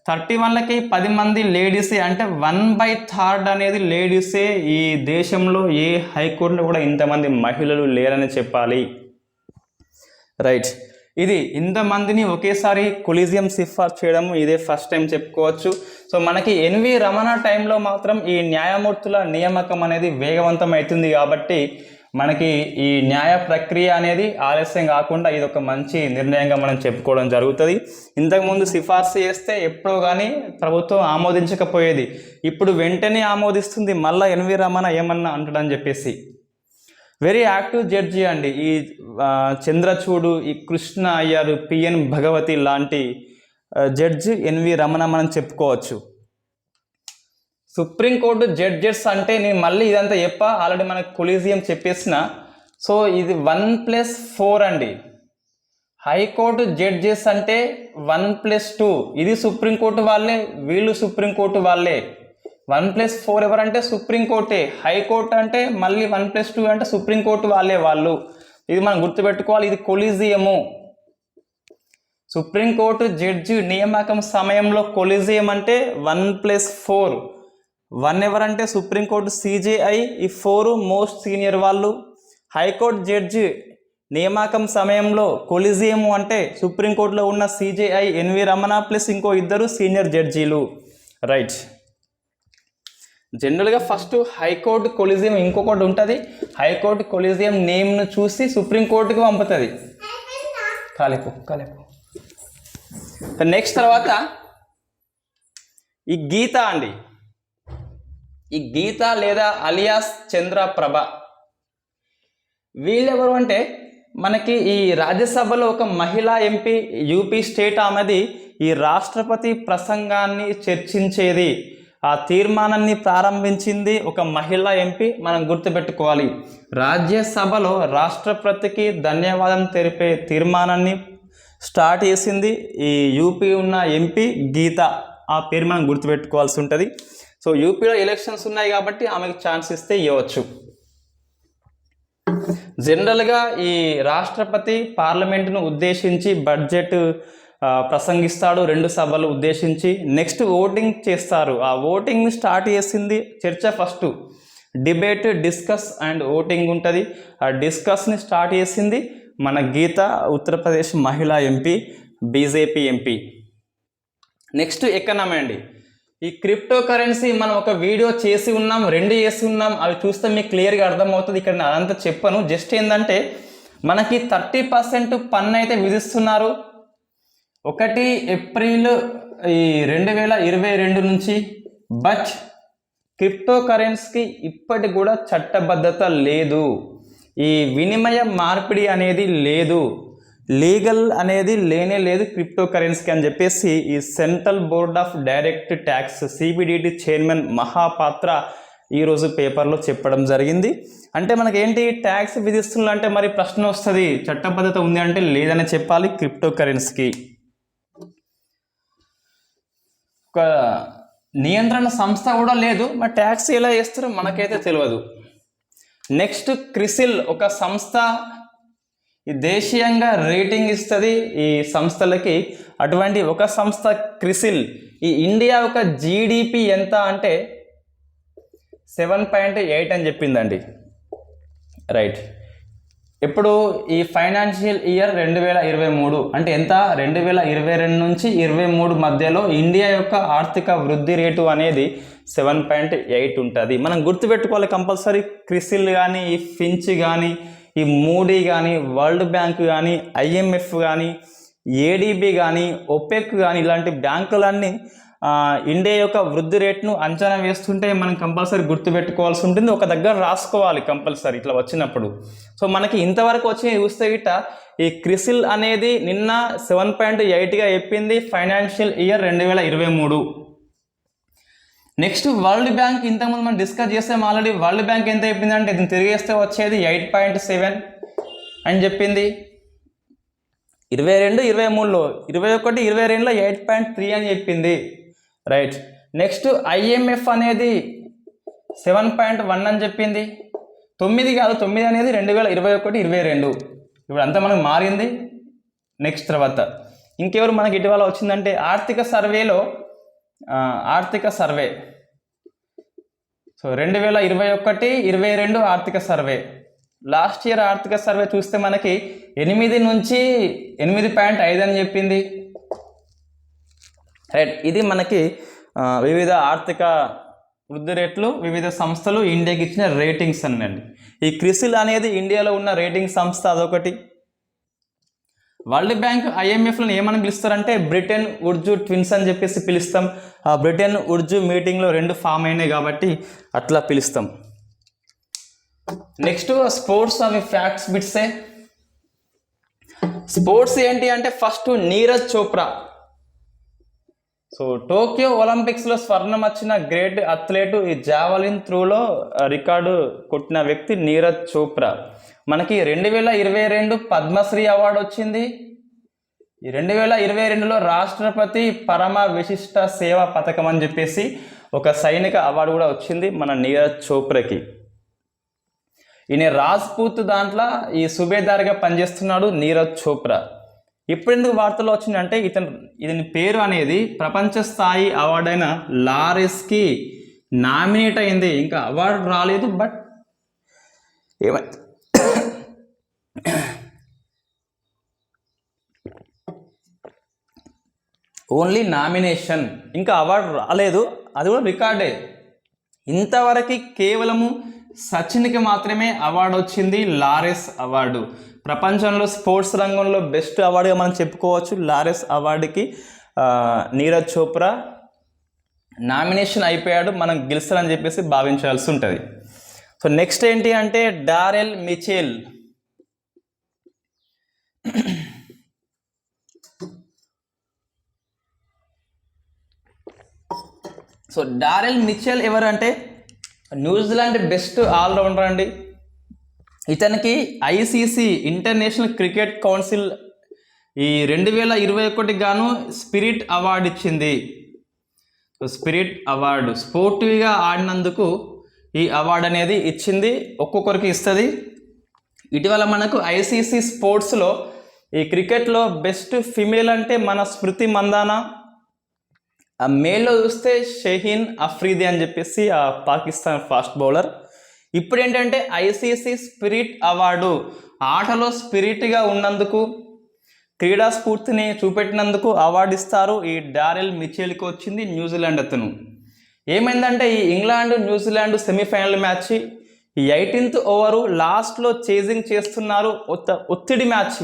31లకి 10 మంది లేడీసే, అంటే 1/3 అనేది లేడీసే. ఈ దేశంలో ఏ హైకోర్టులో కూడా ఇంతమంది మహిళలు లేరని చెప్పాలి. రైట్. ఇది ఇంతమందిని ఒకేసారి కొలీజియం సిఫార్సు చేయడం ఇదే ఫస్ట్ టైం చెప్పుకోవచ్చు. సో మనకి ఎన్వి రమణ టైంలో మాత్రం ఈ న్యాయమూర్తుల నియామకం అనేది వేగవంతం అవుతుంది కాబట్టి మనకి ఈ న్యాయ ప్రక్రియ అనేది ఆలస్యం కాకుండా ఇది ఒక మంచి నిర్ణయంగా మనం చెప్పుకోవడం జరుగుతుంది. ఇంతకుముందు సిఫార్సు చేస్తే ఎప్పుడో కానీ ప్రభుత్వం ఆమోదించకపోయేది, ఇప్పుడు వెంటనే ఆమోదిస్తుంది. మళ్ళీ ఎన్వి రమణ ఏమన్నా అంటాడని చెప్పేసి వెరీ యాక్టివ్ జడ్జి అండి. ఈ చంద్రచూడు, ఈ కృష్ణ అయ్యర్, పిఎన్ భగవతి లాంటి జడ్జి ఎన్వి రమణ మనం చెప్పుకోవచ్చు. సుప్రీంకోర్టు జడ్జెస్ అంటే నేను మళ్ళీ ఇదంతా ఆల్రెడీ మనకు కొలీజియం చెప్పేసిన. సో ఇది 1+4 అండి. హైకోర్టు జడ్జెస్ అంటే 1+2. ఇది సుప్రీంకోర్టు వాళ్ళే, వీళ్ళు సుప్రీంకోర్టు వాళ్ళే. 1+4 ఎవరంటే సుప్రీంకోర్టే. హైకోర్టు అంటే మళ్ళీ 1+2 అంటే సుప్రీంకోర్టు వాళ్ళే వాళ్ళు. ఇది మనం గుర్తుపెట్టుకోవాలి. ఇది కొలీజియము. సుప్రీంకోర్టు జడ్జి నియామకం సమయంలో కొలీజియం అంటే 1+4. 1 ఎవరంటే సుప్రీంకోర్టు సిజేఐ, ఈ 4 మోస్ట్ సీనియర్ వాళ్ళు. హైకోర్టు జడ్జి నియామకం సమయంలో కొలీజియము అంటే సుప్రీంకోర్టులో ఉన్న సిజేఐ ఎన్వి రమణ ప్లస్ ఇంకో 2 సీనియర్ జడ్జీలు. రైట్. జనరల్గా ఫస్ట్ హైకోర్టు కొలీజియం ఇంకొకటి ఉంటుంది. హైకోర్టు కొలీజియం నేమ్ను చూసి సుప్రీంకోర్టుకి పంపుతుంది. కాలేపు. నెక్స్ట్ తర్వాత ఈ గీత అండి. ఈ గీత లేదా అలియాస్ చంద్రప్రభ వీళ్ళెవరు అంటే మనకి ఈ రాజ్యసభలో ఒక మహిళా ఎంపీ, యూపీ స్టేట్ ఆమెది. ఈ రాష్ట్రపతి ప్రసంగాన్ని చర్చించేది, ఆ తీర్మానాన్ని ప్రారంభించింది ఒక మహిళా ఎంపీ. మనం గుర్తుపెట్టుకోవాలి. రాజ్యసభలో రాష్ట్రపతికి ధన్యవాదం తెలిపే తీర్మానాన్ని స్టార్ట్ చేసింది ఈ యూపీ ఉన్న ఎంపీ గీత. ఆ పేరు మనం గుర్తుపెట్టుకోవాల్సి ఉంటుంది. సో యూపీలో ఎలక్షన్స్ ఉన్నాయి కాబట్టి ఆమెకు ఛాన్స్ ఇస్తే ఇవ్వచ్చు. జనరల్గా ఈ రాష్ట్రపతి పార్లమెంటును ఉద్దేశించి బడ్జెట్ ప్రసంగిస్తాడు 2 సభలు ఉద్దేశించి. నెక్స్ట్ ఓటింగ్ చేస్తారు. ఆ ఓటింగ్ స్టార్ట్ చేసింది చర్చ. First debate, discuss and voting ఉంటుంది. ఆ డిస్కస్ని స్టార్ట్ చేసింది మన గీత, ఉత్తరప్రదేశ్ మహిళా MP, BJP MP. Next economy అండి. ఈ క్రిప్టో కరెన్సీ మనం ఒక వీడియో చేసి ఉన్నాం, 2 చేసి ఉన్నాం. అవి చూస్తే మీకు క్లియర్గా అర్థమవుతుంది. ఇక్కడ నేను అదంతా చెప్పను. జస్ట్ ఏంటంటే మనకి 30% పన్ను అయితే విధిస్తున్నారు. 1 ఏప్రిల్ 2022 నుంచి. బట్ క్రిప్టో కరెన్సీకి ఇప్పటికి కూడా చట్టబద్ధత లేదు. ఈ వినిమయ మార్పిడి అనేది లేదు, లీగల్ అనేది లేనే లేదు క్రిప్టో కరెన్సీకి అని చెప్పేసి ఈ central board of direct tax CBDT chairman Mohapatra ఈరోజు పేపర్లో చెప్పడం జరిగింది. అంటే మనకేంటి ట్యాక్స్ విధిస్తున్నంటే మరి ప్రశ్న వస్తుంది, చట్టబద్ధత ఉంది అంటే లేదని చెప్పాలి క్రిప్టో కరెన్సీకి. ఒక నియంత్రణ సంస్థ కూడా లేదు. మరి ట్యాక్స్ ఎలా చేస్తారో మనకైతే తెలియదు. నెక్స్ట్ క్రిసిల్ ఒక సంస్థ, ఈ దేశీయంగా రేటింగ్ ఇస్తుంది ఈ సంస్థలకి. అటువంటి ఒక సంస్థ క్రిసిల్ ఈ ఇండియా ఒక జీడిపి ఎంత అంటే 7.8 అని చెప్పిందండి. రైట్. ఇప్పుడు ఈ ఫైనాన్షియల్ ఇయర్ 2023 అంటే ఎంత, 2022 నుంచి 23 మధ్యలో ఇండియా యొక్క ఆర్థిక వృద్ధి రేటు అనేది 7.8 ఉంటుంది. మనం గుర్తుపెట్టుకోవాలి కంపల్సరీ. క్రిసిల్ కానీ, ఈ ఫించ్ కానీ, ఈ మూడీ కానీ, వరల్డ్ బ్యాంక్ కానీ, ఐఎంఎఫ్ కానీ, ఏడిబి కానీ, ఒపెక్ కానీ ఇలాంటి బ్యాంకులన్నీ ఇండియా యొక్క వృద్ధి రేట్ను అంచనా వేస్తుంటే మనం కంపల్సరీ గుర్తుపెట్టుకోవాల్సి ఉంటుంది. ఒక దగ్గర రాసుకోవాలి కంపల్సరీ ఇట్లా వచ్చినప్పుడు. సో మనకి ఇంతవరకు వచ్చి చూస్తే గిట్ట ఈ క్రిసిల్ అనేది నిన్న 7.8గా చెప్పింది financial year 2023. Next world bank, ఇంతకుముందు మనం డిస్కస్ చేసాం ఆల్రెడీ. వరల్డ్ బ్యాంక్ ఎంత చెప్పింది అంటే దీన్ని తిరిగేస్తే వచ్చేది 8.7 అని చెప్పింది 22, 23లో. 21, 22లో 8.3 అని చెప్పింది. రైట్. నెక్స్ట్ ఐఎంఎఫ్ అనేది 7.1 అని చెప్పింది. 9 కాదు, 9 అనేది 2021, 22. ఇప్పుడు అంతా మనకు మారింది. నెక్స్ట్ తర్వాత ఇంకెవరు మనకి ఇటీవల వచ్చిందంటే ఆర్థిక సర్వేలో, ఆర్థిక సర్వే. సో 2021, 22 ఆర్థిక సర్వే. లాస్ట్ ఇయర్ ఆర్థిక సర్వే చూస్తే మనకి 8 నుంచి 8.5 అని చెప్పింది. రైట్. ఇది మనకి వివిధ ఆర్థిక వృద్ధి రేట్లు, వివిధ సంస్థలు ఇండియాకి ఇచ్చిన రేటింగ్స్ అనండి. ఈ క్రిసిల్ అనేది ఇండియాలో ఉన్న రేటింగ్ సంస్థ, అదొకటి. వరల్డ్ బ్యాంక్, ఐఎంఎఫ్లను ఏమని పిలుస్తారంటే బ్రిటన్ ఉడ్జు ట్విన్స్ అని చెప్పేసి పిలుస్తాం. ఆ బ్రిటన్ ఉడ్జు మీటింగ్లో 2 ఫామ్ అయినాయి కాబట్టి అట్లా పిలుస్తాం. నెక్స్ట్ స్పోర్ట్స్ అవి ఫ్యాక్ట్స్ బిట్సే. స్పోర్ట్స్ ఏంటి అంటే first Neeraj Chopra. So Tokyo ఒలింపిక్స్లో స్వర్ణం వచ్చిన గ్రేట్ అథ్లెట్, ఈ జావలిన్ త్రోలో రికార్డు కొట్టిన వ్యక్తి నీరజ్ చోప్రా. మనకి 2022 పద్మశ్రీ అవార్డు వచ్చింది. ఈ 2022లో రాష్ట్రపతి పరమ విశిష్ట సేవా పథకం అని చెప్పేసి ఒక సైనిక అవార్డు కూడా వచ్చింది మన నీరజ్ చోప్రాకి. ఈయన రాజ్పూత్ దాంట్లో ఈ సుబేదార్గా పనిచేస్తున్నాడు నీరజ్ చోప్రా. ఇప్పుడు ఎందుకు వార్తలో వచ్చిందంటే ఇతని పేరు అనేది ప్రపంచ స్థాయి అవార్డు అయిన లారెస్కి నామినేట్ అయింది. ఇంకా అవార్డు రాలేదు, బట్ ఓన్లీ నామినేషన్, ఇంకా అవార్డు రాలేదు. అది కూడా రికార్డే. ఇంతవరకు కేవలము సచిన్కి మాత్రమే అవార్డు వచ్చింది, లారెస్ అవార్డు. ప్రపంచంలో స్పోర్ట్స్ రంగంలో బెస్ట్ అవార్డుగా మనం చెప్పుకోవచ్చు. లారెస్ అవార్డుకి నీరజ్ చోప్రా నామినేషన్ అయిపోయాడు, మనం గెలుస్తారని చెప్పేసి భావించాల్సి ఉంటుంది. సో నెక్స్ట్ ఏంటి అంటే Daryl Mitchell. So Daryl Mitchell ఎవరంటే న్యూజిలాండ్ బెస్ట్ ఆల్రౌండర్ అండి. ఇతనికి ఐసీసీ ఇంటర్నేషనల్ క్రికెట్ కౌన్సిల్ ఈ 2021 గాను స్పిరిట్ అవార్డు ఇచ్చింది. సో స్పిరిట్ అవార్డు స్పోర్టివ్గా ఆడినందుకు ఈ అవార్డు అనేది ఇచ్చింది, ఒక్కొక్కరికి ఇస్తుంది. ఇటీవల మనకు ఐసీసీ స్పోర్ట్స్లో ఈ క్రికెట్లో బెస్ట్ ఫిమేల్ అంటే మన స్మృతి మందానా, మేల్లో చూస్తే షహీన్ అఫ్రీది అని చెప్పేసి ఆ పాకిస్తాన్ ఫాస్ట్ బౌలర్. ఇప్పుడు ఏంటంటే ఐసీసీ స్పిరిట్ అవార్డు, ఆటలో స్పిరిట్గా ఉన్నందుకు, క్రీడా స్ఫూర్తిని చూపెట్టినందుకు అవార్డు ఇస్తారు. ఈ డారెల్ మిచెల్కి వచ్చింది, న్యూజిలాండ్ అతను. ఏమైందంటే ఈ ఇంగ్లాండ్ న్యూజిలాండ్ సెమీఫైనల్ మ్యాచ్, ఈ 18th ఓవరు లాస్ట్లో చేజింగ్ చేస్తున్నారు, ఒత్తిడి మ్యాచ్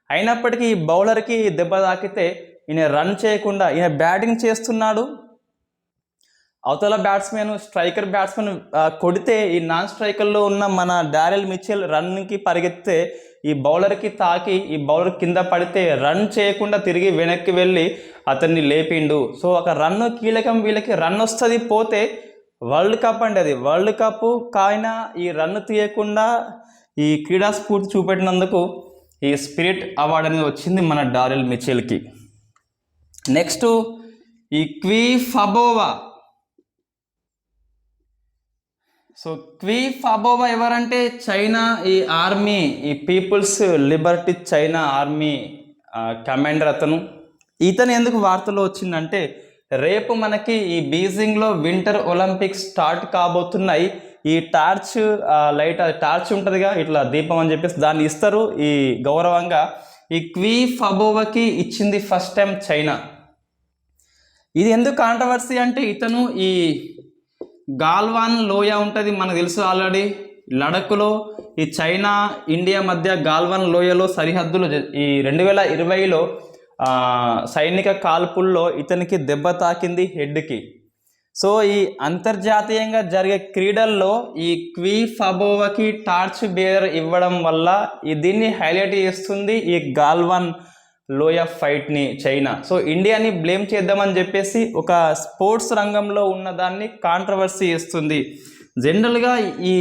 అయినప్పటికీ ఈ బౌలర్కి దెబ్బ తాకితే ఈయన రన్ చేయకుండా, ఈయన బ్యాటింగ్ చేస్తున్నాడు, అవతల బ్యాట్స్మెన్ స్ట్రైకర్ బ్యాట్స్మెన్ కొడితే ఈ నాన్ స్ట్రైకర్లో ఉన్న మన డారెల్ మిచెల్ రన్కి పరిగెత్తే ఈ బౌలర్కి తాకి ఈ బౌలర్ కింద పడితే రన్ చేయకుండా తిరిగి వెనక్కి వెళ్ళి అతన్ని లేపిండు. సో ఒక రన్ను కీలకం, వీళ్ళకి రన్ వస్తుంది పోతే వరల్డ్ కప్ అండి, అది వరల్డ్ కప్ కాయినా ఈ రన్ను తీయకుండా ఈ క్రీడా స్ఫూర్తి చూపెట్టినందుకు ఈ స్పిరిట్ అవార్డు అనేది వచ్చింది మన డారెల్ మిచెల్కి. నెక్స్ట్ ఈ క్వీ ఫబోవా. సో క్వీ ఫబోవా ఎవరంటే చైనా ఈ ఆర్మీ, ఈ people's liberty China army commander అతను. ఇతను ఎందుకు వార్తలో వచ్చిందంటే రేపు మనకి ఈ బీజింగ్లో వింటర్ ఒలింపిక్స్ స్టార్ట్ కాబోతున్నాయి. ఈ టార్చ్ లైట్, టార్చ్ ఉంటుందిగా ఇట్లా దీపం అని చెప్పేసి దాన్ని ఇస్తారు ఈ గౌరవంగా. ఈ క్వీ ఫబోవాకి ఇచ్చింది ఫస్ట్ టైం చైనా. ఇది ఎందుకు కాంట్రవర్సీ అంటే ఇతను ఈ గాల్వాన్ లోయ ఉంటుంది మనకు తెలుసు ఆల్రెడీ, లడఖ్లో ఈ చైనా ఇండియా మధ్య గాల్వాన్ లోయలో సరిహద్దులు ఈ 2020లో సైనిక కాల్పుల్లో ఇతనికి దెబ్బ తాకింది హెడ్కి. సో ఈ అంతర్జాతీయంగా జరిగే క్రీడల్లో ఈ క్వీ ఫబోవాకి టార్చ్ బేరర్ ఇవ్వడం వల్ల దీన్ని హైలైట్ చేస్తుంది ఈ గాల్వాన్ లోయ ఫైట్ని చైనా. సో ఇండియాని బ్లేమ్ చేద్దామని చెప్పేసి ఒక స్పోర్ట్స్ రంగంలో ఉన్నదాన్ని కాంట్రవర్సీ చేస్తుంది. జనరల్గా ఈ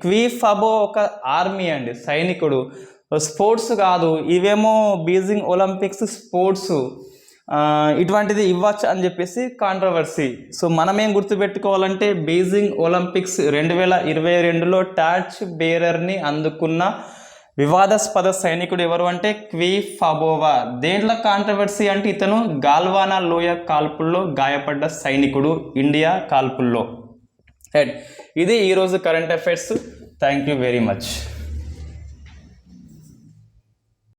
క్వీ ఫబో ఒక ఆర్మీ అండి, సైనికుడు, స్పోర్ట్స్ కాదు. ఇవేమో బీజింగ్ ఒలింపిక్స్ స్పోర్ట్స్, ఇటువంటిది ఇవ్వచ్చు అని చెప్పేసి కాంట్రవర్సీ. సో మనమేం గుర్తుపెట్టుకోవాలంటే బీజింగ్ ఒలింపిక్స్ 2022లో టార్చ్ బేరర్ని అందుకున్న వివాదాస్పద సైనికుడు ఎవరు అంటే క్వీ ఫబోవా. దేంట్లో కాంట్రవర్సీ అంటే ఇతను గాల్వానా లోయ కాల్పుల్లో గాయపడ్డ సైనికుడు ఇండియా కాల్పుల్లో. రైట్, ఇది ఈరోజు current affairs. Thank you very much.